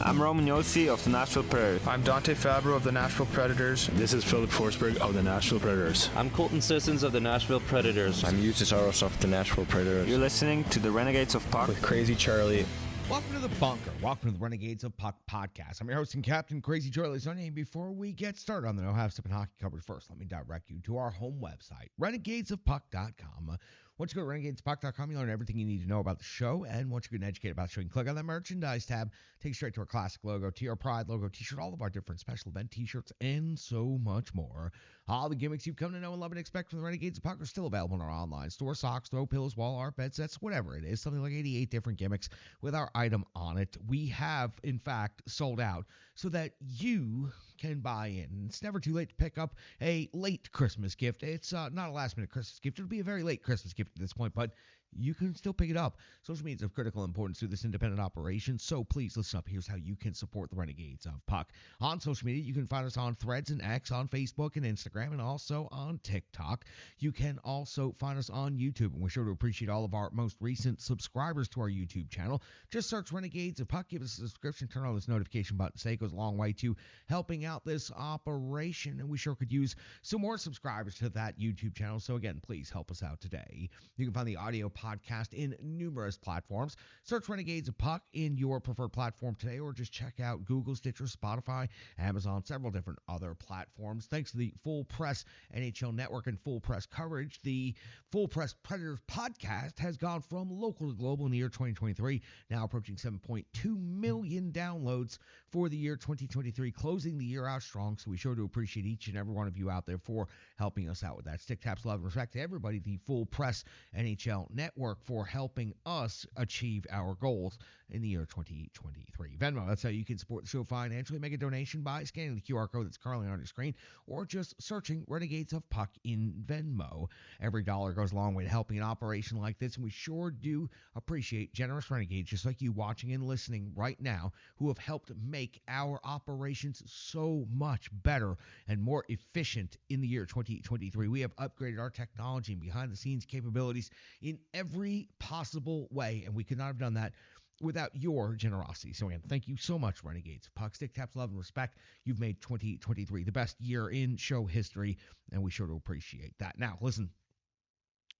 I'm Roman Yossi of the Nashville Predators. I'm Dante Fabro of the Nashville Predators. This is Philip Forsberg of the Nashville Predators. I'm Colton Sissons of the Nashville Predators. I'm Eustace Aros of the Nashville Predators. You're listening to the Renegades of Puck with Crazy Charlie. Welcome to the Bunker. Welcome to the Renegades of Puck podcast. I'm your host and captain, Crazy Charlie Saunier. And before we get started on the No Half Step and Hockey coverage, first, let me direct you to our home website, renegadesofpuck.com. Once you go to renegadesofpuck.com, you learn everything you need to know about the show. And once you get educated about the show, you can click on that merchandise tab, take you straight to our classic logo, to our Pride logo t-shirt, all of our different special event t-shirts, and so much more. All the gimmicks you've come to know and love and expect from the Renegades of Puck are still available in our online store. Socks, throw pillows, wall art, bed sets, whatever it is. Something like 88 different gimmicks with our item on it. We have, in fact, sold out so that you can buy in. It's never too late to pick up a late Christmas gift. It's not a last-minute Christmas gift. It'll be a very late Christmas gift at this point, but you can still pick it up. Social media is of critical importance to this independent operation, so please listen up. Here's how you can support the Renegades of Puck. On social media, you can find us on Threads and X, on Facebook and Instagram, and also on TikTok. You can also find us on YouTube, and we're sure to appreciate all of our most recent subscribers to our YouTube channel. Just search Renegades of Puck, give us a subscription, turn on this notification button. Say it goes a long way to helping out this operation, and we sure could use some more subscribers to that YouTube channel. So again, please help us out today. You can find the audio podcast in numerous platforms. Search Renegades of Puck in your preferred platform today, or just check out Google, Stitcher, Spotify, Amazon, several different other platforms. Thanks to the Full Press NHL Network and Full Press coverage, the Full Press Predators podcast has gone from local to global in the year 2023, now approaching 7.2 million downloads for the year 2023, closing the year out strong. So we sure do appreciate each and every one of you out there for helping us out with that. Stick taps, love, and respect to everybody, the Full Press NHL Network, for helping us achieve our goals in the year 2023. Venmo, that's how you can support the show financially. Make a donation by scanning the QR code that's currently on your screen, or just searching Renegades of Puck in Venmo. Every dollar goes a long way to helping an operation like this, and we sure do appreciate generous renegades just like you watching and listening right now, who have helped make our operations so much better and more efficient in the year 2023. We have upgraded our technology and behind-the-scenes capabilities in every possible way, and we could not have done that without your generosity. So again, thank you so much, Renegades. Puck, stick taps, love, and respect. You've made 2023 the best year in show history, and we sure do appreciate that. Now, listen,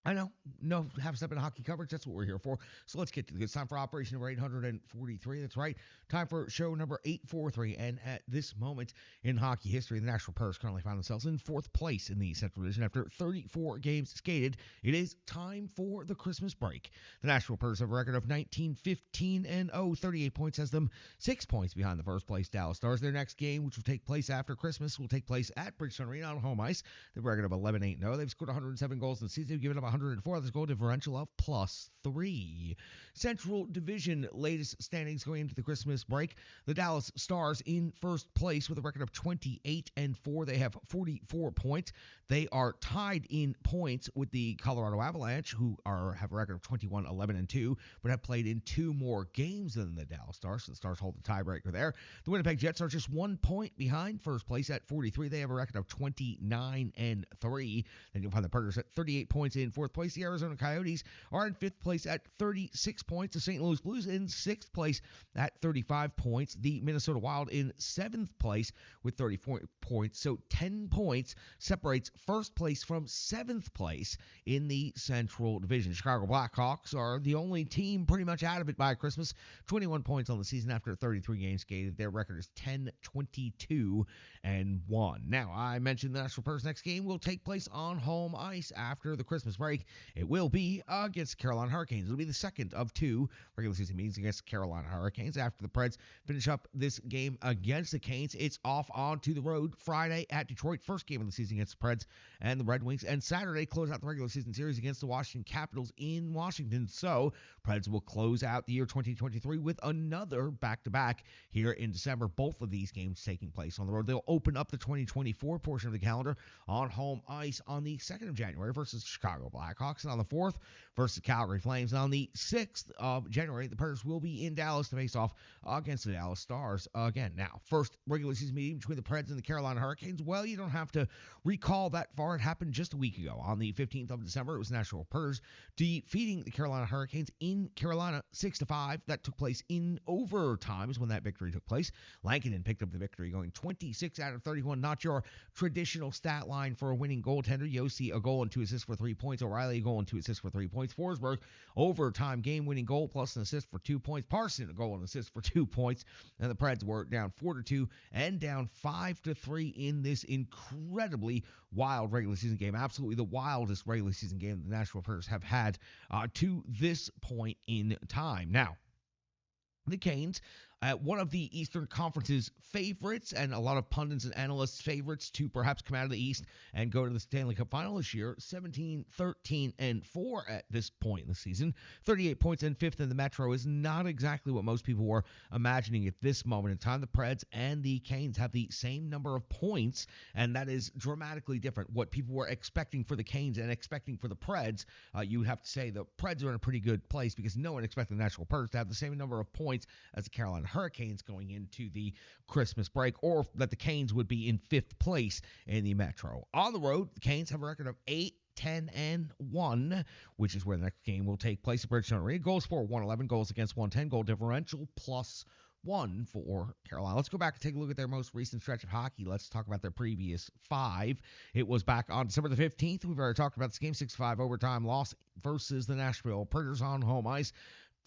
I know, no half-step in hockey coverage. That's what we're here for. So let's get to it. It's time for operation number 843. That's right. Time for show number 843. And at this moment in hockey history, the Nashville Predators currently find themselves in fourth place in the Central Division after 34 games skated. It is time for the Christmas break. The Nashville Predators have a record of 19-15-0. 38 points has them 6 points behind the first place Dallas Stars. Their next game, which will take place after Christmas, will take place at Bridgestone Arena on home ice. They have a record of 11-8-0. They've scored 107 goals in the season. They've given up 104. There's a goal differential of +3. Central Division latest standings going into the Christmas break. The Dallas Stars in first place with a record of 28-4. They have 44 points. They are tied in points with the Colorado Avalanche, who have a record of 21-11-2, but have played in 2 more games than the Dallas Stars. So the Stars hold the tiebreaker there. The Winnipeg Jets are just 1 point behind first place at 43. They have a record of 29-3. Then you'll find the Predators at 38 points in fourth place. The Arizona Coyotes are in fifth place at 36 points. The St. Louis Blues in sixth place at 35 points. The Minnesota Wild in seventh place with 34 points. So 10 points separates first place from seventh place in the Central Division. Chicago Blackhawks are the only team pretty much out of it by Christmas. 21 points on the season after 33 games skated. Their record is 10-22-1. Now, I mentioned the Nashville Predators' next game will take place on home ice after the Christmas break. It will be against the Carolina Hurricanes. It'll be the second of 2 regular season meetings against the Carolina Hurricanes. After the Preds finish up this game against the Canes, it's off onto the road Friday at Detroit. First game of the season against the Preds and the Red Wings. And Saturday, close out the regular season series against the Washington Capitals in Washington. So, Preds will close out the year 2023 with another back-to-back here in December. Both of these games taking place on the road. They'll open up the 2024 portion of the calendar on home ice on the 2nd of January versus the Chicago Blackhawks. Blackhawks. And on the 4th, versus Calgary Flames. And on the 6th of January, the Predators will be in Dallas to face off against the Dallas Stars again. Now, first regular season meeting between the Preds and the Carolina Hurricanes. Well, you don't have to recall that far. It happened just a week ago. On the 15th of December, it was Nashville Predators defeating the Carolina Hurricanes in Carolina 6-5. That took place in overtime is when that victory took place. Lankinen picked up the victory, going 26 out of 31. Not your traditional stat line for a winning goaltender. Yossi, a goal and 2 assists for 3 points. O'Reilly, a goal and 2 assists for 3 points. Forsberg, overtime game-winning goal plus an assist for 2 points. Parson, a goal and assist for 2 points. And the Preds were down 4-2 and down 5-3 in this incredibly wild regular season game. Absolutely the wildest regular season game the Nashville Predators have had to this point in time. Now, the Canes, one of the Eastern Conference's favorites, and a lot of pundits and analysts' favorites to perhaps come out of the East and go to the Stanley Cup Final this year, 17-13-4 at this point in the season. 38 points and 5th in the Metro is not exactly what most people were imagining at this moment in time. The Preds and the Canes have the same number of points, and that is dramatically different. What people were expecting for the Canes and expecting for the Preds, you would have to say the Preds are in a pretty good place because no one expected the Nashville Predators to have the same number of points as the Carolina Hurricanes going into the Christmas break, or that the Canes would be in 5th place in the Metro. On the road, the Canes have a record of 8-10-1, which is where the next game will take place at Bridgestone Arena. Goals for 111, goals against 110, goal differential +1 for Carolina. Let's go back and take a look at their most recent stretch of hockey. Let's talk about their previous 5. It was back on December the 15th. We've already talked about this game, 6-5 overtime loss versus the Nashville Predators on home ice.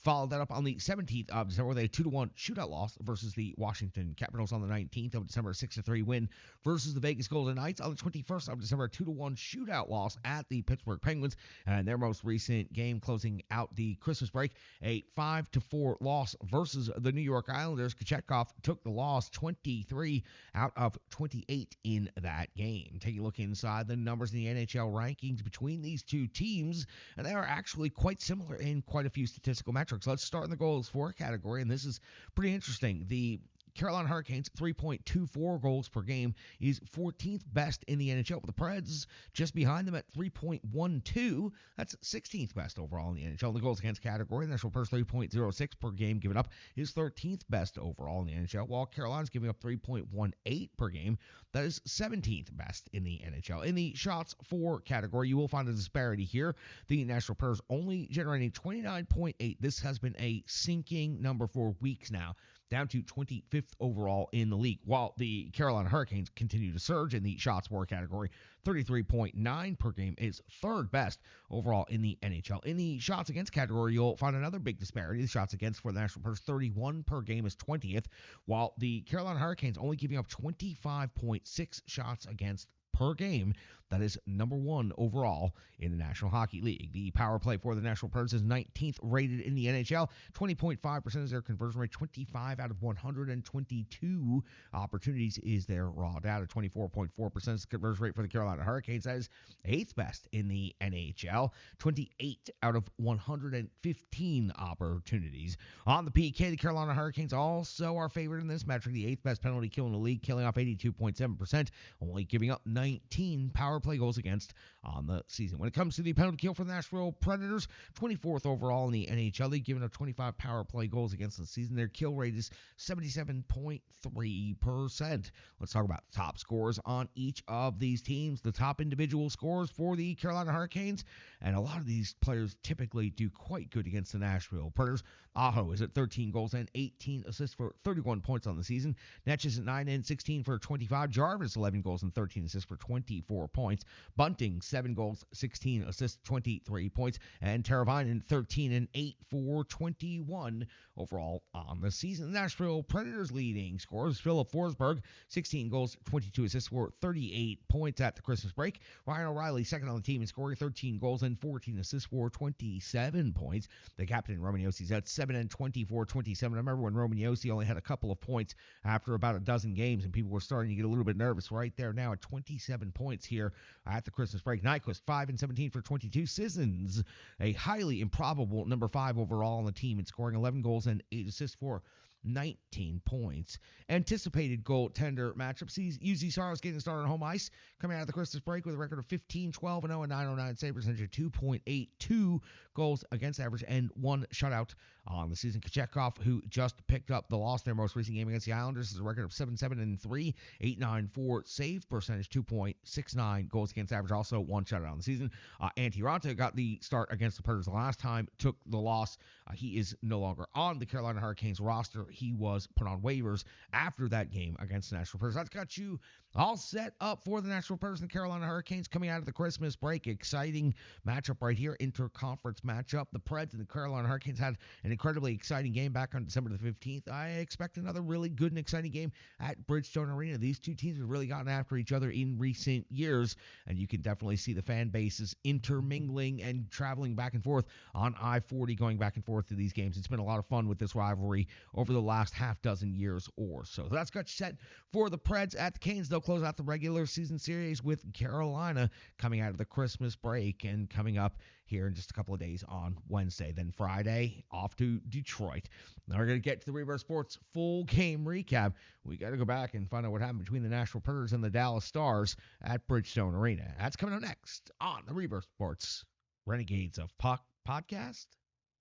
Followed that up on the 17th of December with a 2-1 shootout loss versus the Washington Capitals. On the 19th of December, 6-3 win versus the Vegas Golden Knights. On the 21st of December, 2-1 shootout loss at the Pittsburgh Penguins. And their most recent game closing out the Christmas break, a 5-4 loss versus the New York Islanders. Kochetkov took the loss, 23 out of 28 in that game. Taking a look inside the numbers in the NHL rankings between these two teams, and they are actually quite similar in quite a few statistical metrics. Let's start in the goals for category, and this is pretty interesting. The Carolina Hurricanes, 3.24 goals per game, is 14th best in the NHL. But the Preds just behind them at 3.12. That's 16th best overall in the NHL. In the goals against category, the Nashville Predators 3.06 per game given up is 13th best overall in the NHL, while Carolina's giving up 3.18 per game. That is 17th best in the NHL. In the shots for category, you will find a disparity here. The Nashville Predators only generating 29.8. This has been a sinking number for weeks now, down to 25th overall in the league, while the Carolina Hurricanes continue to surge in the shots for category. 33.9 per game is 3rd best overall in the NHL. In the shots against category, you'll find another big disparity. The shots against for the Nashville Predators, 31 per game is 20th, while the Carolina Hurricanes only giving up 25.6 shots against per game. That is number 1 overall in the National Hockey League. The power play for the Nashville Predators is 19th rated in the NHL. 20.5% is their conversion rate. 25 out of 122 opportunities is their raw data. 24.4% is the conversion rate for the Carolina Hurricanes. That is 8th best in the NHL. 28 out of 115 opportunities. On the PK, the Carolina Hurricanes also are favored in this metric. The 8th best penalty kill in the league, killing off 82.7%, only giving up 19 power play goals against on the season. When it comes to the penalty kill for the Nashville Predators, 24th overall in the NHL. They've given up 25 power play goals against the season. Their kill rate is 77.3%. Let's talk about the top scores on each of these teams. The top individual scores for the Carolina Hurricanes, and a lot of these players typically do quite good against the Nashville Predators. Aho is at 13 goals and 18 assists for 31 points on the season. Netsch is at 9 and 16 for 25. Jarvis, 11 goals and 13 assists for 24 points. Bunting, 7 goals, 16 assists, 23 points. And Teravainen, 13 and 8 for 21 overall on the season. Nashville Predators leading scorers, Philip Forsberg, 16 goals, 22 assists for 38 points at the Christmas break. Ryan O'Reilly, second on the team in scoring, 13 goals and 14 assists for 27 points. The captain, Roman Jossi's at 7 and 24, 27. I remember when Roman Josi only had a couple of points after about a dozen games, and people were starting to get a little bit nervous. Right there now at 27 points here at the Christmas break. Nyquist, 5 and 17 for 22. Sissons, a highly improbable number 5 overall on the team in scoring, 11 goals and 8 assists for 19 points. Anticipated goaltender matchup sees UZ Saros getting started on home ice, coming out of the Christmas break with a record of 15-12-0 and 909 save percentage of 2.82 goals against average and 1 shutout on the season. Kochetkov, who just picked up the loss in their most recent game against the Islanders, is a record of 7-7-3, 894 save percentage, 2.69 goals against average, also 1 shutout on the season. Antti Raanta got the start against the Predators the last time, took the loss. He is no longer on the Carolina Hurricanes roster. He was put on waivers after that game against the Nashville Predators. That's got you all set up for the Nashville Predators and Carolina Hurricanes coming out of the Christmas break. Exciting matchup right here, interconference matchup. The Preds and the Carolina Hurricanes had an incredibly exciting game back on December the 15th. I expect another really good and exciting game at Bridgestone Arena. These two teams have really gotten after each other in recent years, and you can definitely see the fan bases intermingling and traveling back and forth on I-40, going back and forth to these games. It's been a lot of fun with this rivalry over the last half dozen years or so. So that's got you set for the Preds at the Canes. They'll close out the regular season series with Carolina coming out of the Christmas break and coming up here in just a couple of days on Wednesday. Then Friday, off to Detroit. Now we're going to get to the Rebirth Sports full game recap. We got to go back and find out what happened between the Nashville Predators and the Dallas Stars at Bridgestone Arena. That's coming up next on the Rebirth Sports Renegades of Puck podcast.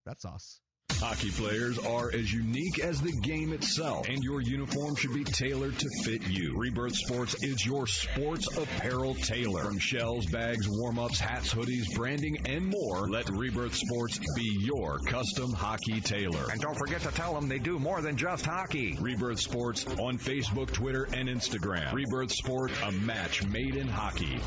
That's us. Hockey players are as unique as the game itself, and your uniform should be tailored to fit you. Rebirth Sports is your sports apparel tailor. From shells, bags, warm-ups, hats, hoodies, branding, and more, let Rebirth Sports be your custom hockey tailor. And don't forget to tell them they do more than just hockey. Rebirth Sports on Facebook, Twitter, and Instagram. Rebirth Sport, a match made in hockey.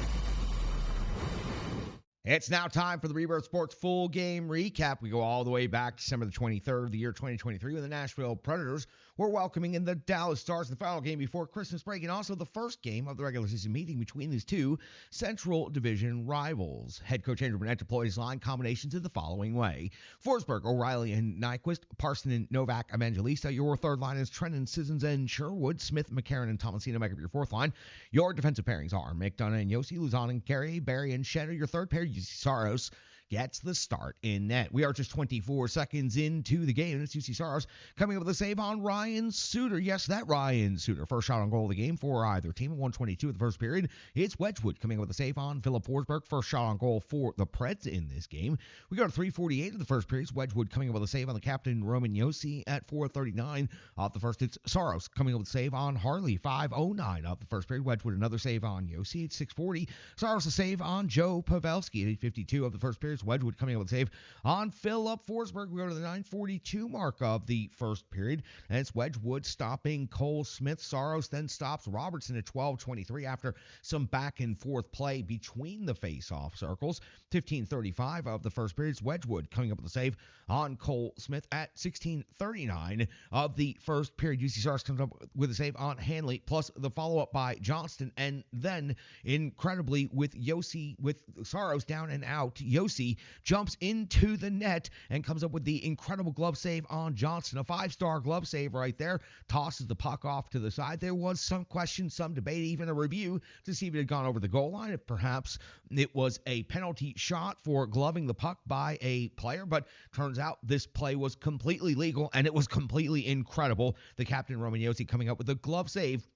It's now time for the Rebirth Sports full game recap. We go all the way back December the 23rd of the year 2023 when the Nashville Predators were welcoming in the Dallas Stars, the final game before Christmas break, and also the first game of the regular season meeting between these two Central Division rivals. Head coach Andrew Burnett deployed his line combinations in the following way: Forsberg, O'Reilly, and Nyquist, Parson, Novak, Evangelista. Your third line is Trenton, Sissons, and Sherwood. Smith, McCarron, and Tomasino make up your fourth line. Your defensive pairings are McDonough and Yossi, Luzon and Carey, Barry and Shedder. Your third pair, UC Saros, gets the start in net. We are just 24 seconds into the game, and it's UC Saros coming up with a save on Ryan Suter. Yes, that Ryan Suter. First shot on goal of the game for either team. 122 of the first period. It's Wedgwood coming up with a save on Philip Forsberg. First shot on goal for the Preds in this game. We go to 3:48 of the first period. It's Wedgwood coming up with a save on the captain, Roman Yossi, at 4:39 off the first. It's Saros coming up with a save on Harley. 5:09 off the first period. Wedgwood another save on Yossi at 6:40. Saros a save on Joe Pavelski at 8:52 of the first period. Wedgwood coming up with a save on Philip Forsberg. We go to the 9:42 mark of the first period, and it's Wedgwood stopping Cole Smith. Saros then stops Robertson at 12:23 after some back and forth play between the face-off circles. 15:35 of the first period. It's Wedgwood coming up with a save on Cole Smith at 16:39 of the first period. UC Saros comes up with a save on Hanley, plus the follow-up by Johnston, and then incredibly with Saros down and out, Yossi jumps into the net and comes up with the incredible glove save on Johnston. A 5-star glove save right there. Tosses the puck off to the side. There was some question, some debate, even a review to see if it had gone over the goal line. If perhaps it was a penalty shot for gloving the puck by a player, but turns out this play was completely legal and it was completely incredible. The captain, Roman Yossi, coming up with a glove save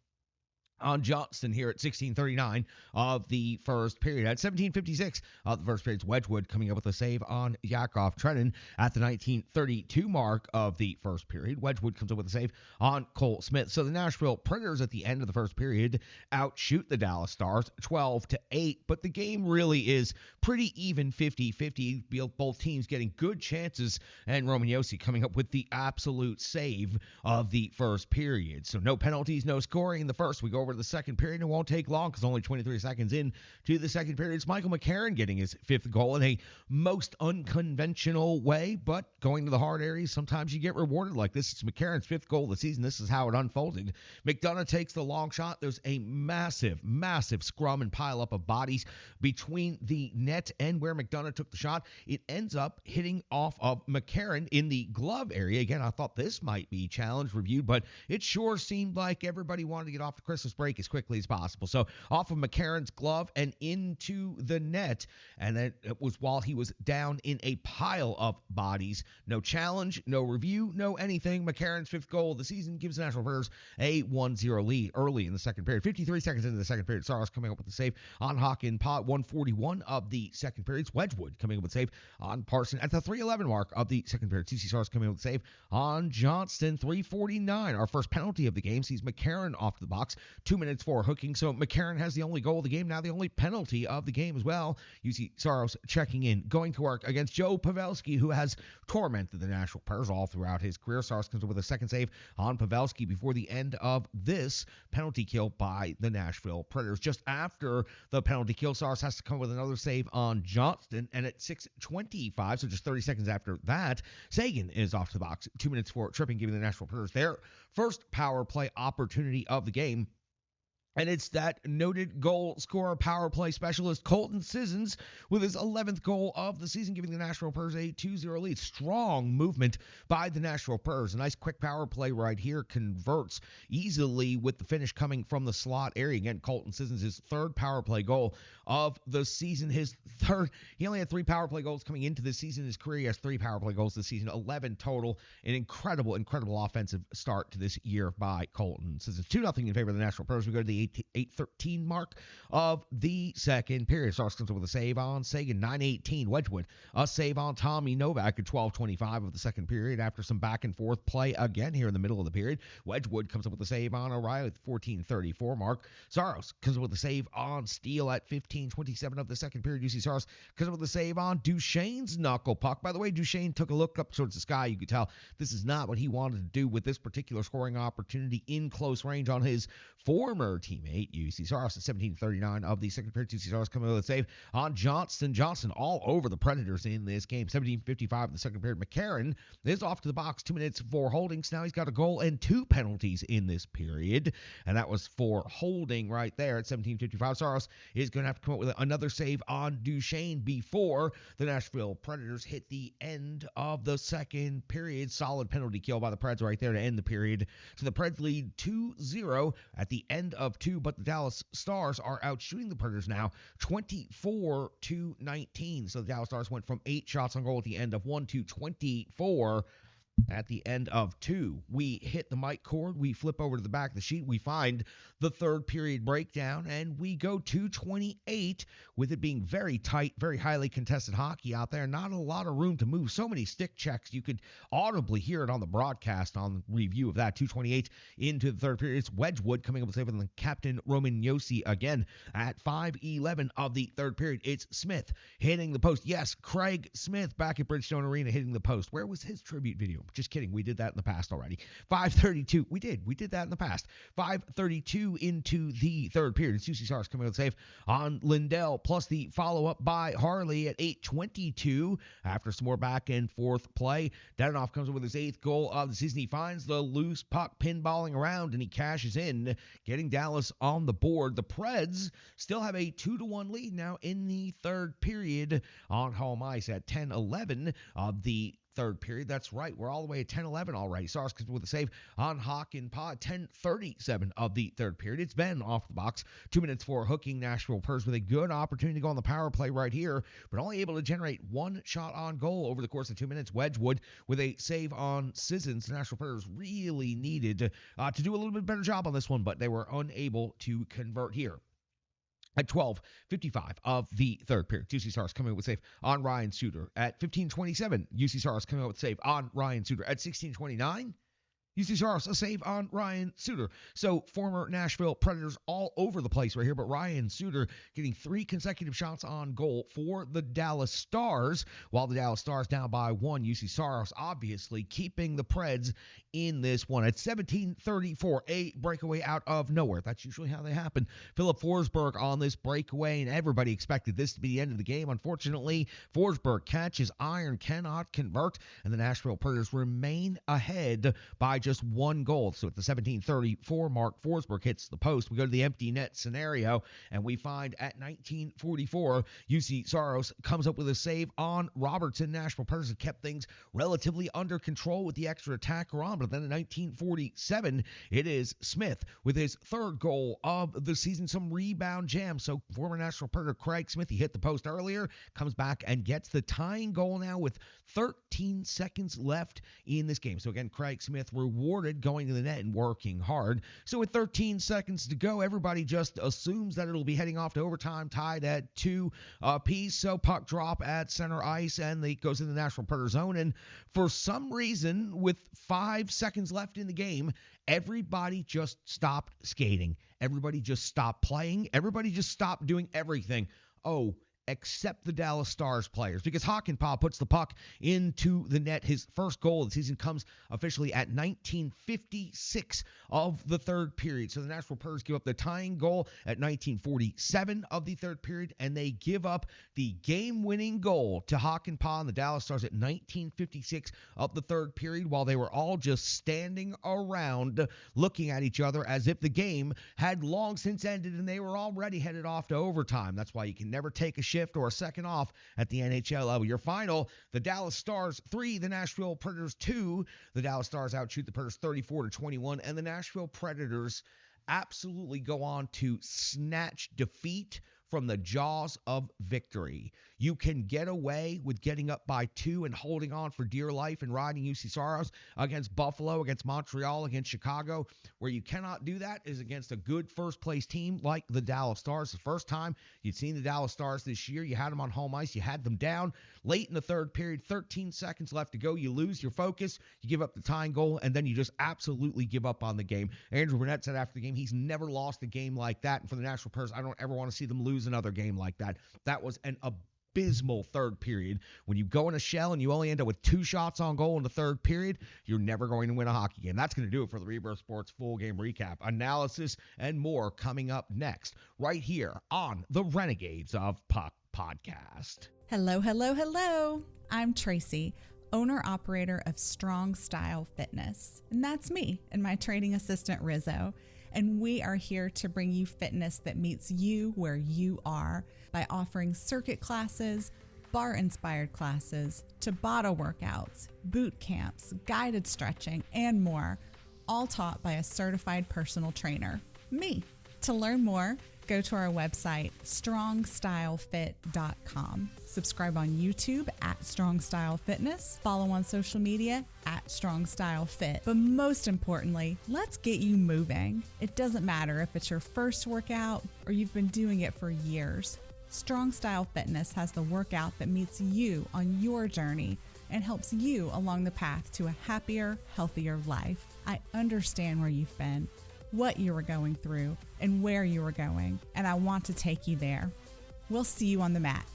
on Johnston here at 16:39 of the first period. At 17:56 of the first period, Wedgwood coming up with a save on Yakov Trenin at the 19:32 mark of the first period. Wedgwood comes up with a save on Cole Smith. So the Nashville Predators at the end of the first period outshoot the Dallas Stars 12-8, but the game really is pretty even 50-50. Both teams getting good chances, and Roman Yossi coming up with the absolute save of the first period. So no penalties, no scoring in the first. We go over to the second period. It won't take long because only 23 seconds in to the second period. It's Michael McCarron getting his fifth goal in a most unconventional way, but going to the hard areas, sometimes you get rewarded like this. It's McCarron's fifth goal of the season. This is how it unfolded. McDonough takes the long shot. There's a massive scrum and pile up of bodies between the net and where McDonough took the shot. It ends up hitting off of McCarron in the glove area. Again, I thought this might be challenge reviewed, but it sure seemed like everybody wanted to get off the Christmas break break as quickly as possible. So off of McCarron's glove and into the net, and then it was while he was down in a pile of bodies. No challenge, no review, no anything. McCarron's 5th goal of the season gives the Nashville Predators a 1-0 lead early in the second period. 53 seconds into the second period, Saros coming up with the save on Hawkin Pot. 141 of the second period. It's Wedgwood coming up with the save on Parson at the 3:11 mark of the second period. TC Saros coming up with the save on Johnston. 3:49. Our first penalty of the game sees McCarron off the box. 2 minutes for hooking. So McCarron has the only goal of the game, now the only penalty of the game as well. You see Saros checking in, going to work against Joe Pavelski, who has tormented the Nashville Predators all throughout his career. Saros comes up with a second save on Pavelski before the end of this penalty kill by the Nashville Predators. Just after the penalty kill, Saros has to come with another save on Johnston, and at 6:25, so just 30 seconds after that, Sagan is off the box. 2 minutes for tripping, giving the Nashville Predators their first power play opportunity of the game. And it's that noted goal scorer, power play specialist, Colton Sissons, with his 11th goal of the season, giving the Nashville Predators a 2-0 lead. Strong movement by the Nashville Predators. A nice quick power play right here, converts easily with the finish coming from the slot area. Again, Colton Sissons, his 3rd power play goal of the season. His 3rd, he only had 3 power play goals coming into this season. His career, he has 3 power play goals this season, 11 total. An incredible offensive start to this year by Colton Sissons. 2-0 in favor of the Nashville Predators. We go to the 8:13 mark of the second period. Saros comes up with a save on Sagan. 9:18. Wedgwood, a save on Tommy Novak at 12:25 of the second period. After some back and forth play again here in the middle of the period, Wedgwood comes up with a save on O'Reilly at 14:34 mark. Saros comes up with a save on Steele at 15:27 of the second period. UC Saros comes up with a save on Duchesne's knuckle puck. By the way, Duchesne took a look up towards the sky. You could tell this is not what he wanted to do with this particular scoring opportunity in close range on his former teammate, UC Saros. At 17:39 of the second period, UC Saros coming with a save on Johnston. Johnston all over the Predators in this game. 17:55 of the second period. McCarron is off to the box. 2 minutes for holding. So now he's got a goal and 2 penalties in this period, and that was for holding right there at 17:55. Saros is going to have to come up with another save on Duchesne before the Nashville Predators hit the end of the second period. Solid penalty kill by the Preds right there to end the period. So the Preds lead 2-0 at the end of 2, but the Dallas Stars are out shooting the Predators now 24-19. So the Dallas Stars went from 8 shots on goal at the end of 1 to 24 at the end of 2. We hit the mic cord. We flip over to the back of the sheet. We find the third period breakdown, and we go 2:28 with it being very tight, very highly contested hockey out there. Not a lot of room to move. So many stick checks. You could audibly hear it on the broadcast on the review of that. 2:28 into the third period. It's Wedgwood coming up with a save on the Captain Roman Yossi again at 5:11 of the third period. It's Smith hitting the post. Yes, Craig Smith back at Bridgestone Arena hitting the post. Where was his tribute video? Just kidding. We did that in the past already. 5:32. We did that in the past. 5:32 into the third period. It's UC Saros coming with a save on Lindell, plus the follow-up by Harley at 8:22 after some more back and forth play. Dadonov comes up with his 8th goal of the season. He finds the loose puck pinballing around, and he cashes in, getting Dallas on the board. The Preds still have a 2-1 lead now in the third period on home ice at 10:11 of the third period. That's right. We're all the way at 10-11 already. Saros comes with a save on Hawk and Pod. 10:37 of the third period. It's Ben off the box. 2 minutes for hooking. Nashville Predators with a good opportunity to go on the power play right here, but only able to generate 1 shot on goal over the course of 2 minutes. Wedgwood with a save on Sissons. The Nashville Predators really needed to do a little bit better job on this one, but they were unable to convert here. At 12:55 of the third period, UC Saros coming up with a save on Ryan Suter. At 15:27, UC Saros coming up with a save on Ryan Suter. At 16:29, UC Saros, a save on Ryan Suter. So former Nashville Predators all over the place right here, but Ryan Suter getting 3 consecutive shots on goal for the Dallas Stars, while the Dallas Stars down by 1. UC Saros obviously keeping the Preds in this one. At 17:34, a breakaway out of nowhere. That's usually how they happen. Philip Forsberg on this breakaway, and everybody expected this to be the end of the game. Unfortunately, Forsberg catches iron, cannot convert, and the Nashville Predators remain ahead by just one goal. So at the 17:34 mark, Forsberg hits the post. We go to the empty net scenario, and we find at 19:44, UC Saros comes up with a save on Robertson. Nashville Predators have kept things relatively under control with the extra attacker on, but then in 1947, it is Smith with his third goal of the season, some rebound jam. So former Nashville Predator Craig Smith, he hit the post earlier, comes back and gets the tying goal now with 13 seconds left in this game. So again, Craig Smith rewarded going to the net and working hard. So with 13 seconds to go, everybody just assumes that it'll be heading off to overtime, tied at 2 apiece. So puck drop at center ice, and it goes in the Nashville Predator zone. And for some reason, with 5 seconds left in the game, everybody just stopped skating. Everybody just stopped playing. Everybody just stopped doing everything. Oh, except the Dallas Stars players, because Hakanpää puts the puck into the net. His first goal of the season comes officially at 19:56 of the third period. So the Nashville Predators give up the tying goal at 19:47 of the third period, and they give up the game-winning goal to Hakanpää and the Dallas Stars at 19:56 of the third period, while they were all just standing around looking at each other as if the game had long since ended and they were already headed off to overtime. That's why you can never take a shift or a second off at the NHL level. Your final, the Dallas Stars 3, the Nashville Predators 2. The Dallas Stars outshoot the Predators 34-21, and the Nashville Predators absolutely go on to snatch defeat from the jaws of victory. You can get away with getting up by 2 and holding on for dear life and riding UC Saros against Buffalo, against Montreal, against Chicago. Where you cannot do that is against a good first-place team like the Dallas Stars. The first time you'd seen the Dallas Stars this year, you had them on home ice, you had them down. Late in the third period, 13 seconds left to go, you lose your focus, you give up the tying goal, and then you just absolutely give up on the game. Andrew Burnett said after the game he's never lost a game like that, and for the Nashville Predators, I don't ever want to see them lose another game like that. That was an abysmal third period. When you go in a shell and you only end up with 2 shots on goal in the third period, you're never going to win a hockey game. That's going to do it for the Rebirth Sports full game recap, analysis, and more coming up next, right here on the Renegades of Puck podcast. Hello, hello, hello. I'm Tracy, owner-operator of Strong Style Fitness. And that's me and my training assistant, Rizzo. And we are here to bring you fitness that meets you where you are by offering circuit classes, bar-inspired classes, Tabata workouts, boot camps, guided stretching, and more, all taught by a certified personal trainer, me. To learn more, go to our website, strongstylefit.com. Subscribe on YouTube at Strong Style Fitness. Follow on social media at Strong Style Fit. But most importantly, let's get you moving. It doesn't matter if it's your first workout or you've been doing it for years. Strong Style Fitness has the workout that meets you on your journey and helps you along the path to a happier, healthier life. I understand where you've been, what you were going through, and where you were going, and I want to take you there. We'll see you on the mat.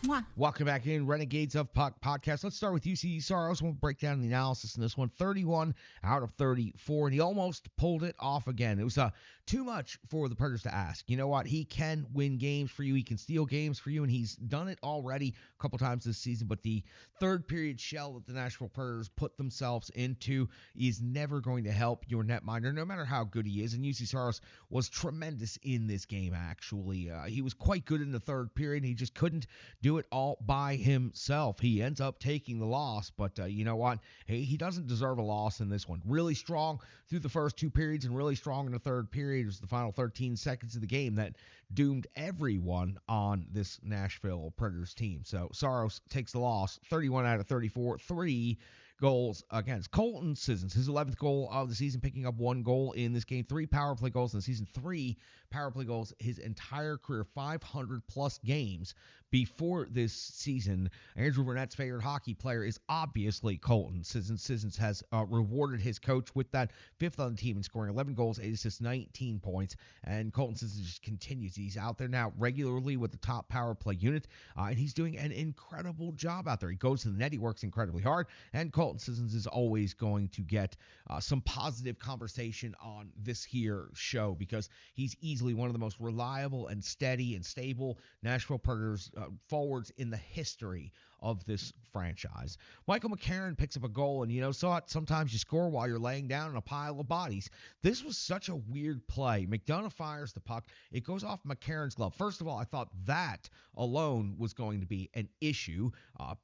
Mwah. Welcome back in Renegades of Puck podcast. Let's start with UC Saros. We'll break down the analysis in this one. 31 out of 34, and he almost pulled it off again. It was too much for the Predators to ask. You know what? He can win games for you. He can steal games for you, and he's done it already a couple times this season. But the third period shell that the Nashville Predators put themselves into is never going to help your netminder, no matter how good he is. And UC Saros was tremendous in this game, actually. He was quite good in the third period. He just couldn't do it all by himself. He ends up taking the loss, but you know what? Hey, he doesn't deserve a loss in this one. Really strong through the first 2 periods and really strong in the third period. It was the final 13 seconds of the game that doomed everyone on this Nashville Predators team. So Saros takes the loss, 31 out of 34, 3 goals against. Colton Sissons, his 11th goal of the season, picking up 1 goal in this game, 3 power play goals in the season, 3 power play goals his entire career, 500-plus games before this season. Andrew Burnett's favorite hockey player is obviously Colton Sissons. Sissons has rewarded his coach with that 5th on the team in scoring 11 goals, 8 assists, 19 points, and Colton Sissons just continues. He's out there now regularly with the top power play unit, and he's doing an incredible job out there. He goes to the net, he works incredibly hard, and Colton Sissons is always going to get some positive conversation on this here show because he's easily one of the most reliable and steady and stable Nashville Predators forwards in the history of this franchise. Michael McCarron picks up a goal, and sometimes you score while you're laying down in a pile of bodies. This was such a weird play. McDonough fires the puck. It goes off McCarron's glove. First of all, I thought that alone was going to be an issue.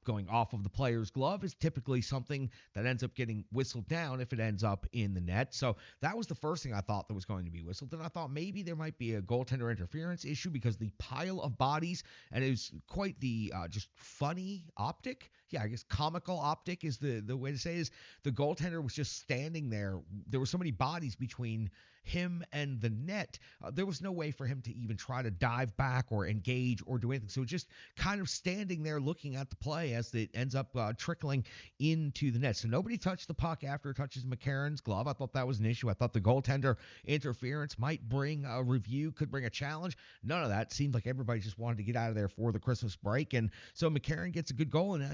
Going off of the player's glove is typically something that ends up getting whistled down if it ends up in the net. So that was the first thing I thought that was going to be whistled. Then I thought maybe there might be a goaltender interference issue because the pile of bodies, and it was quite the just funny optic. Yeah, I guess comical optic is the way to say it, is the goaltender was just standing there. There were so many bodies between him and the net. There was no way for him to even try to dive back or engage or do anything. So just kind of standing there looking at the play as it ends up trickling into the net. So nobody touched the puck after it touches McCarron's glove. I thought that was an issue. I thought the goaltender interference might bring a review, could bring a challenge. None of that. Seemed like everybody just wanted to get out of there for the Christmas break. And so McCarron gets a good goal. And,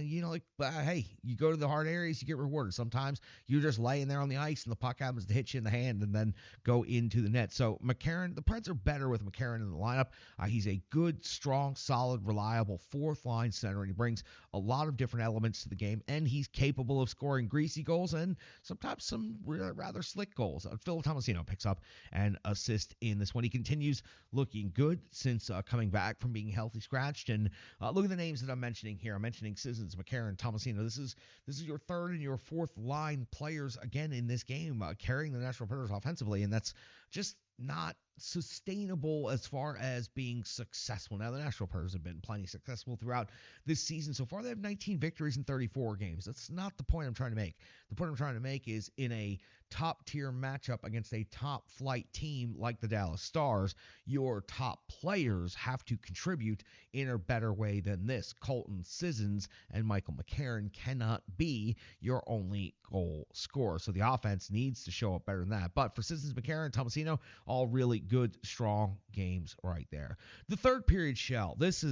hey, you go to the hard areas, you get rewarded. Sometimes you're just laying there on the ice and the puck happens to hit you in the hand and then go into the net. So McCarron, the Preds are better with McCarron in the lineup. He's a good, strong, solid, reliable fourth line center, and he brings a lot of different elements to the game, and he's capable of scoring greasy goals and sometimes some rather slick goals. Phil Tomasino picks up an assist in this one. He continues looking good since coming back from being healthy scratched. And look at the names that I'm mentioning here. I'm mentioning Sissons, McCarron, Tomasino. This is your third and your fourth line players again in this game carrying the Nashville Predators offensively, and that's just not sustainable as far as being successful. Now, the Nashville Predators have been plenty successful throughout this season so far. They have 19 victories in 34 games. That's not the point I'm trying to make. The point I'm trying to make is in a top-tier matchup against a top-flight team like the Dallas Stars, your top players have to contribute in a better way than this. Colton Sissons and Michael McCarron cannot be your only goal scorer. So the offense needs to show up better than that. But for Sissons, McCarron, Tomasino, all really good, strong games right there. The third period shell. This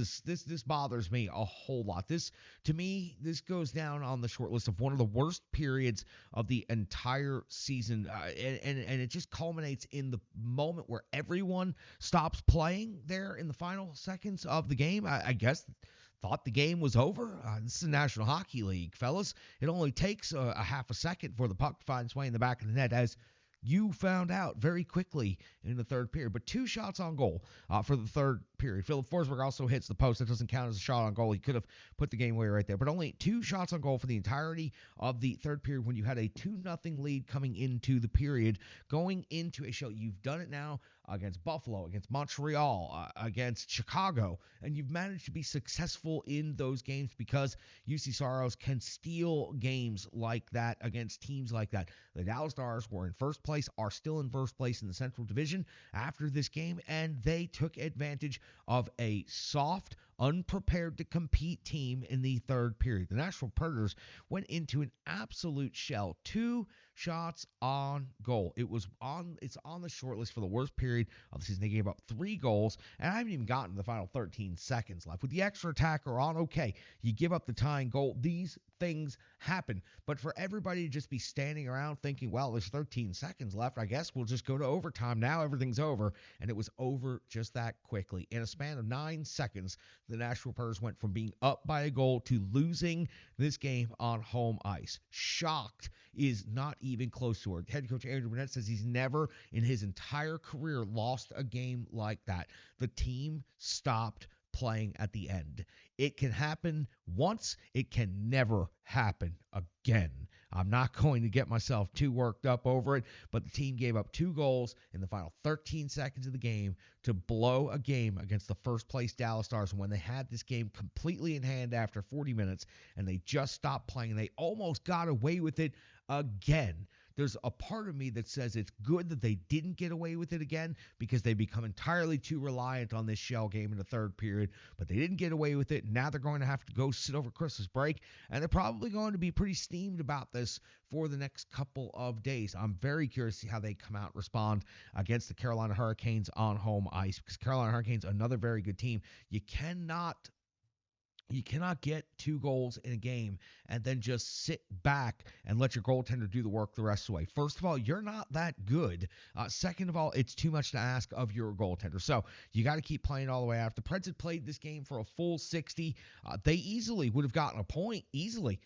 bothers me a whole lot. To me, this goes down on the short list of one of the worst periods of the entire season, and it just culminates in the moment where everyone stops playing there in the final seconds of the game. I guess thought the game was over. This is the National Hockey League, fellas. It only takes a half a second for the puck to find its way in the back of the net, as you found out very quickly in the third period. But 2 shots on goal for the third period. Philip Forsberg also hits the post. That doesn't count as a shot on goal. He could have put the game away right there. But only 2 shots on goal for the entirety of the third period when you had a 2-0 lead coming into the period. Going into a show, you've done it now against Buffalo, against Montreal, against Chicago, and you've managed to be successful in those games because UC Saros can steal games like that against teams like that. The Dallas Stars were in first place, are still in first place in the Central Division after this game, and they took advantage of a soft, unprepared to compete team in the third period. The Nashville Predators went into an absolute shell. 2 shots on goal. It's on the short list for the worst period of the season. They gave up 3 goals, and I haven't even gotten to the final 13 seconds left. With the extra attacker on, okay, you give up the tying goal. These things happen. But for everybody to just be standing around thinking, well, there's 13 seconds left, I guess we'll just go to overtime. Now everything's over. And it was over just that quickly. In a span of 9 seconds, the Nashville Predators went from being up by a goal to losing this game on home ice. Shocked is not even close to it. Head coach Andrew Burnett says he's never in his entire career lost a game like that. The team stopped playing at the end. It can happen once. It can never happen again. I'm not going to get myself too worked up over it, but the team gave up 2 goals in the final 13 seconds of the game to blow a game against the first-place Dallas Stars. And when they had this game completely in hand after 40 minutes and they just stopped playing, they almost got away with it again. There's a part of me that says it's good that they didn't get away with it again because they become entirely too reliant on this shell game in the third period, but they didn't get away with it. Now they're going to have to go sit over Christmas break, and they're probably going to be pretty steamed about this for the next couple of days. I'm very curious to see how they come out and respond against the Carolina Hurricanes on home ice, because Carolina Hurricanes, another very good team. You cannot You cannot get 2 goals in a game and then just sit back and let your goaltender do the work the rest of the way. First of all, you're not that good. Second of all, it's too much to ask of your goaltender. So you got to keep playing all the way out. If the Preds had played this game for a full 60, they easily would have gotten a point, easily.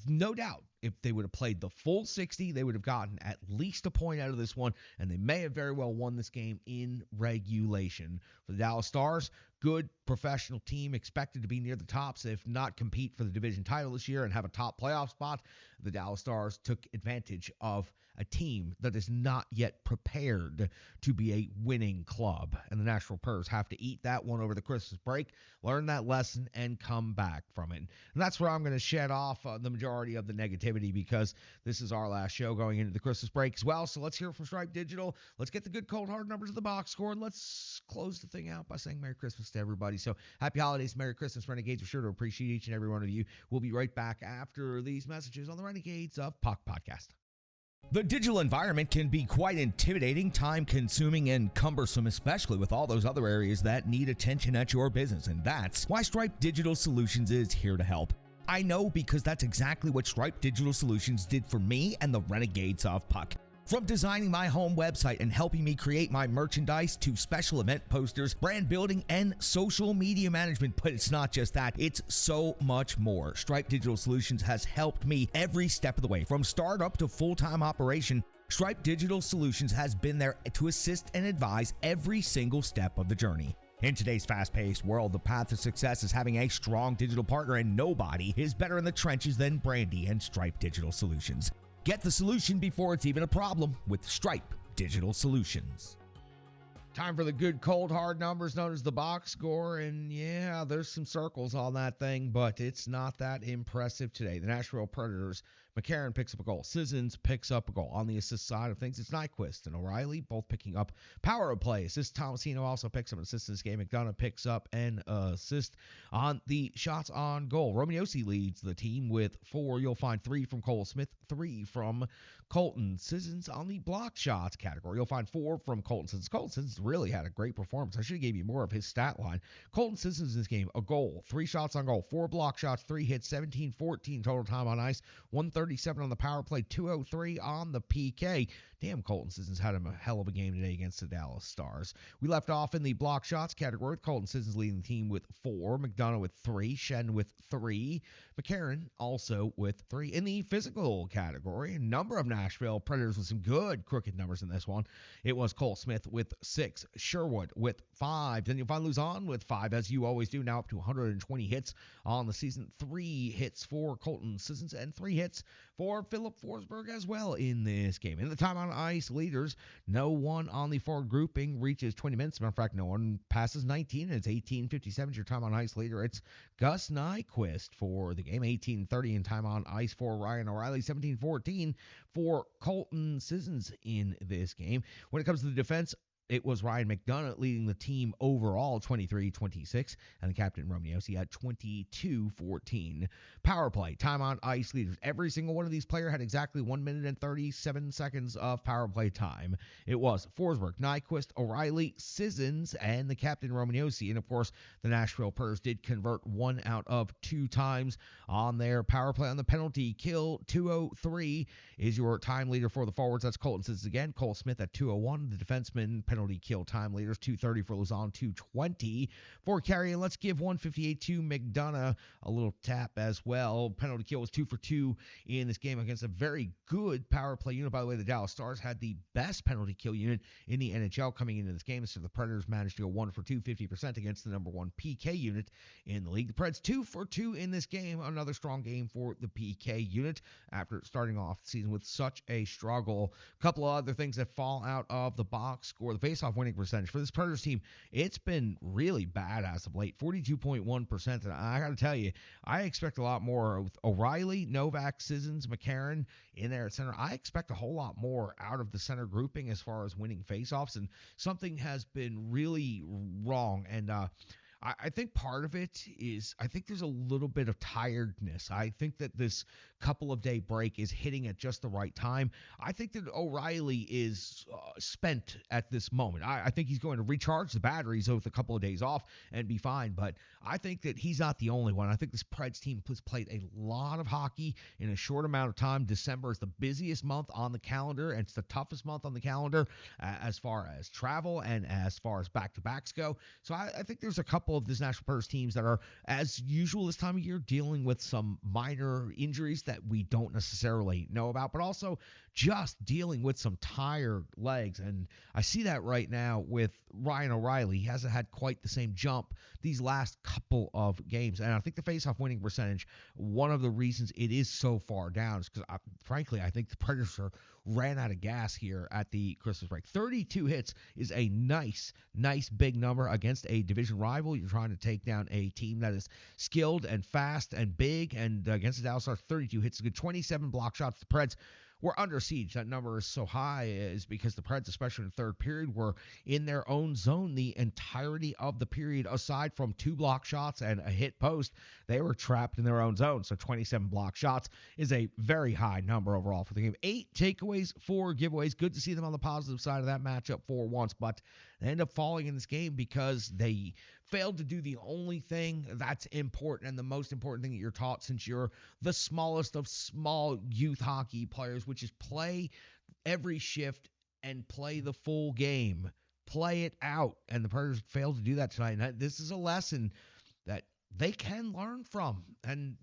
No doubt. If they would have played the full 60, they would have gotten at least a point out of this one, and they may have very well won this game in regulation. For the Dallas Stars, good professional team, expected to be near the tops, if not compete for the division title this year and have a top playoff spot. The Dallas Stars took advantage of a team that is not yet prepared to be a winning club, and the Nashville Predators have to eat that one over the Christmas break, learn that lesson, and come back from it. And that's where I'm going to shed off the majority of the negativity, because this is our last show going into the Christmas break as well. So let's hear from Stripe Digital. Let's get the good cold hard numbers of the box score, and let's close the thing out by saying Merry Christmas to everybody. So happy holidays, Merry Christmas, Renegades. We're sure to appreciate each and every one of you. We'll be right back after these messages on the Renegades of Puck podcast. The digital environment can be quite intimidating, time-consuming, and cumbersome, especially with all those other areas that need attention at your business, and that's why Stripe Digital Solutions is here to help. I know, because that's exactly what Stripe Digital Solutions did for me and the Renegades of Puck. From designing my home website and helping me create my merchandise to special event posters, brand building, and social media management. But it's not just that, it's so much more. Stripe Digital Solutions has helped me every step of the way, from startup to full-time operation. Stripe Digital Solutions has been there to assist and advise every single step of the journey. In today's fast-paced world, the path to success is having a strong digital partner, and nobody is better in the trenches than Brandy and Stripe Digital Solutions. Get the solution before it's even a problem with Stripe Digital Solutions. Time for the good cold hard numbers known as the box score, and yeah, there's some circles on that thing, but it's not that impressive today. The Nashville Predators, McCarron picks up a goal. Sissons picks up a goal. On the assist side of things, it's Nyquist and O'Reilly both picking up power play assist. Tomasino also picks up an assist in this game. McDonough picks up an assist. On the shots on goal, Romeo leads the team with 4. You'll find 3 from Cole Smith, 3 from Colton Sissons. On the block shots category, you'll find 4 from Colton Sissons. Colton Sissons really had a great performance. I should have gave you more of his stat line. Colton Sissons in this game, a goal, 3 shots on goal, 4 block shots, 3 hits, 17-14 total time on ice, 137 on the power play, 203 on the PK. Damn, Colton Sissons had him a hell of a game today against the Dallas Stars. We left off in the block shots category with Colton Sissons leading the team with 4, McDonough with 3, Shen with 3, McCarron also with 3. In the physical category, a number of Nashville Predators with some good crooked numbers in this one. It was Cole Smith with 6, Sherwood with 5, then you'll find Luzon with 5, as you always do, now up to 120 hits on the season. 3 hits for Colton Sissons and 3 hits for Philip Forsberg as well in this game. In the time on ice leaders, no one on the forward grouping reaches 20 minutes. As a matter of fact, no one passes 19, and it's 18:57 is your time on ice leader. It's Gus Nyquist for the game, 18:30 in time on ice for Ryan O'Reilly, 17:14 for Colton Sissons in this game. When it comes to the defense, it was Ryan McDonough leading the team overall, 23-26, and the captain Romeo at 22-14. Power play, time on ice leaders. Every single one of these players had exactly 1 minute and 37 seconds of power play time. It was Forsberg, Nyquist, O'Reilly, Sissons, and the captain Romeo. And of course, the Nashville Predators did convert 1 out of 2 times on their power play. On the penalty kill, 203 is your time leader for the forwards. That's Colton Sissons again. Cole Smith at 201. The defenseman penalty kill time leaders, 230 for Luzon, 220 for Carey. And let's give 158 to McDonough a little tap as well. Penalty kill was 2 for 2 in this game against a very good power play unit. By the way, the Dallas Stars had the best penalty kill unit in the NHL coming into this game, so the Predators managed to go 1 for 2, 50% against the number 1 PK unit in the league. The Preds 2 for 2 in this game, another strong game for the PK unit after starting off the season with such a struggle. A couple of other things that fall out of the box score. The face-off winning percentage for this Predators team, it's been really bad as of late, 42.1%. And I got to tell you, I expect a lot more with O'Reilly, Novak, Sissons, McCarron in there at center. I expect a whole lot more out of the center grouping as far as winning face-offs, and something has been really wrong. And I think part of it is I think there's a little bit of tiredness. I think that this couple of day break is hitting at just the right time. I think that O'Reilly is spent at this moment. I think he's going to recharge the batteries with a couple of days off and be fine, but I think that he's not the only one. I think this Preds team has played a lot of hockey in a short amount of time. December is the busiest month on the calendar, and it's the toughest month on the calendar as far as travel and as far as back-to-backs go. So I think there's a couple of this Nashville Predators teams that are, as usual this time of year, dealing with some minor injuries that we don't necessarily know about, but also just dealing with some tired legs. And I see that right now with Ryan O'Reilly. He hasn't had quite the same jump these last couple of games. And I think the faceoff winning percentage, one of the reasons it is so far down is because, frankly, I think the Predators ran out of gas here at the Christmas break. 32 hits is a nice big number against a division rival. You're trying to take down a team that is skilled and fast and big, and against the Dallas Stars, 32 hits is good. 27 block shots. The Preds were under siege. That number is so high is because the Preds, especially in the third period, were in their own zone the entirety of the period. Aside from 2 block shots and a hit post, they were trapped in their own zone. So 27 block shots is a very high number overall for the game. 8 takeaways, 4 giveaways. Good to see them on the positive side of that matchup for once, but they end up falling in this game because they failed to do the only thing that's important and the most important thing that you're taught since you're the smallest of small youth hockey players, which is play every shift and play the full game. Play it out. And the Predators failed to do that tonight. And this is a lesson that they can learn from. And,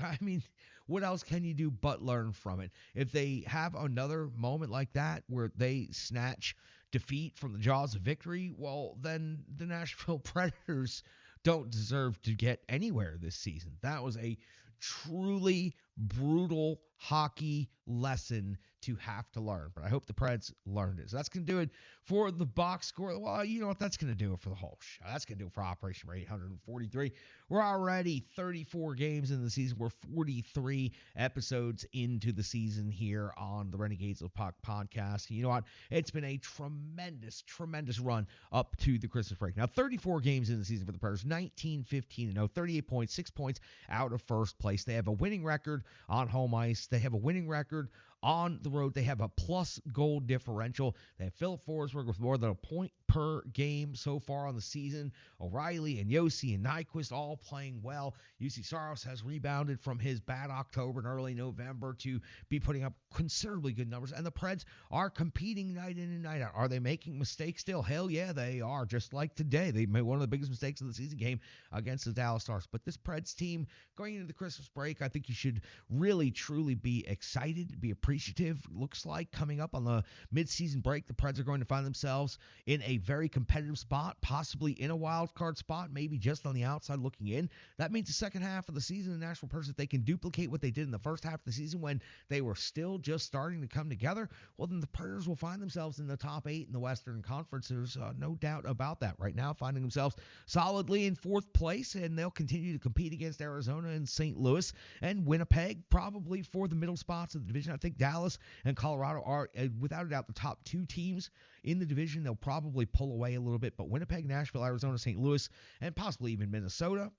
I mean, what else can you do but learn from it? If they have another moment like that where they snatch defeat from the jaws of victory, well, then the Nashville Predators don't deserve to get anywhere this season. That was a truly brutal hockey lesson to have to learn. But I hope the Preds learned it. So that's going to do it for the box score. Well, you know what? That's going to do it for the whole show. That's going to do it for Operation 843. We're already 34 games in the season. We're 43 episodes into the season here on the Renegades of Puck podcast. You know what? It's been a tremendous run up to the Christmas break. Now, 34 games in the season for the Predators, 19-15-0, 38 points, 6 points out of first place. They have a winning record on home ice. They have a winning record on the road. They have a plus goal differential. They have Philip Forsberg with more than a point per game so far on the season. O'Reilly and Yossi and Nyquist all playing well. UC Saros has rebounded from his bad October and early November to be putting up considerably good numbers. And the Preds are competing night in and night out. Are they making mistakes still? Hell yeah, they are. Just like today, they made one of the biggest mistakes of the season game against the Dallas Stars. But this Preds team going into the Christmas break, I think you should really, truly be excited, be appreciative. Looks like coming up on the midseason break, the Preds are going to find themselves in a very competitive spot, possibly in a wild card spot, maybe just on the outside looking in. That means the second half of the season, the Nashville Predators, if they can duplicate what they did in the first half of the season when they were still just starting to come together, well, then the Predators will find themselves in the top 8 in the Western Conference. There's no doubt about that right now, finding themselves solidly in 4th place, and they'll continue to compete against Arizona and St. Louis and Winnipeg, probably for the middle spots of the division. I think Dallas and Colorado are, without a doubt, the top 2 teams in the division. They'll probably pull away a little bit, but Winnipeg, Nashville, Arizona, St. Louis, and possibly even Minnesota,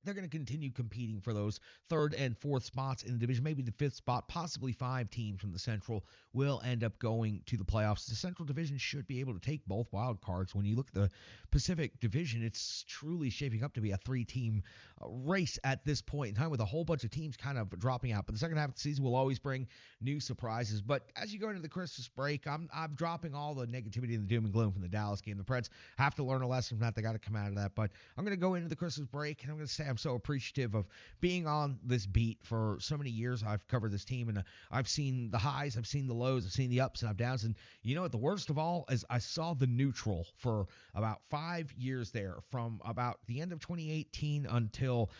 they're going to continue competing for those 3rd and 4th spots in the division. Maybe the 5th spot, possibly 5 teams from the Central will end up going to the playoffs. The Central Division should be able to take both wild cards. When you look at the Pacific Division, it's truly shaping up to be a 3-team race at this point in time, with a whole bunch of teams kind of dropping out. But the second half of the season will always bring new surprises. But as you go into the Christmas break, I'm dropping all the negativity and the doom and gloom from the Dallas game. The Preds have to learn a lesson from that. They got to come out of that. But I'm going to go into the Christmas break, and I'm going to say I'm so appreciative of being on this beat for so many years. I've covered this team, and I've seen the highs, I've seen the lows, I've seen the ups and I've downs. And you know what? The worst of all is I saw the neutral for about 5 years there, from about the end of 2018 until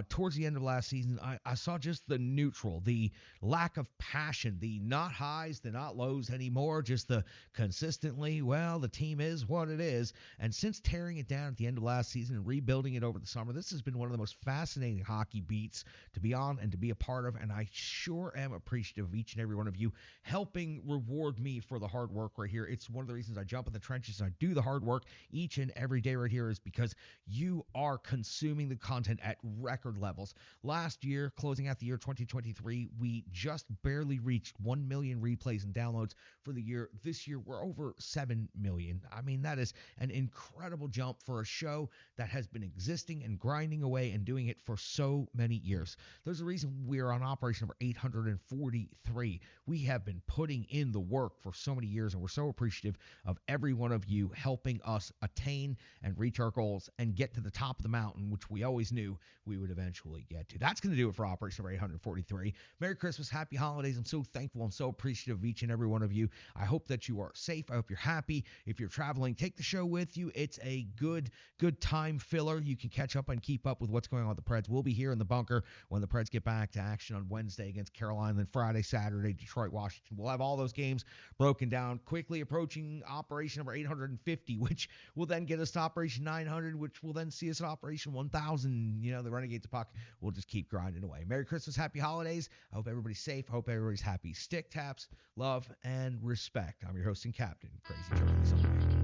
towards the end of last season. I saw just the neutral, the lack of passion, the not highs, the not lows anymore, just the consistently, well, the team is what it is. And since tearing it down at the end of last season and rebuilding it over the summer, this has been one of the most most fascinating hockey beats to be on and to be a part of, and I sure am appreciative of each and every one of you helping reward me for the hard work right here. It's one of the reasons I jump in the trenches and I do the hard work each and every day right here is because you are consuming the content at record levels. Last year, closing out the year 2023, we just barely reached 1 million replays and downloads for the year. This year, we're over 7 million. I mean, that is an incredible jump for a show that has been existing and grinding away and doing it for so many years. There's a reason we're on operation number 843. We have been putting in the work for so many years, and we're so appreciative of every one of you helping us attain and reach our goals and get to the top of the mountain, which we always knew we would eventually get to. That's going to do it for operation number 843. Merry Christmas, happy holidays. I'm so thankful. I'm so appreciative of each and every one of you. I hope that you are safe. I hope you're happy. If you're traveling, take the show with you. It's a good time filler. You can catch up and keep up with what's going on with the Preds. We'll be here in the bunker when the Preds get back to action on Wednesday against Carolina, then Friday, Saturday, Detroit, Washington. We'll have all those games broken down, quickly approaching operation number 850, which will then get us to operation 900, which will then see us at operation 1000. You know, the Renegades of Puck will just keep grinding away. Merry Christmas, happy holidays. I hope everybody's safe. I hope everybody's happy. Stick taps, love, and respect. I'm your host and captain, Crazy Charlie Saunier.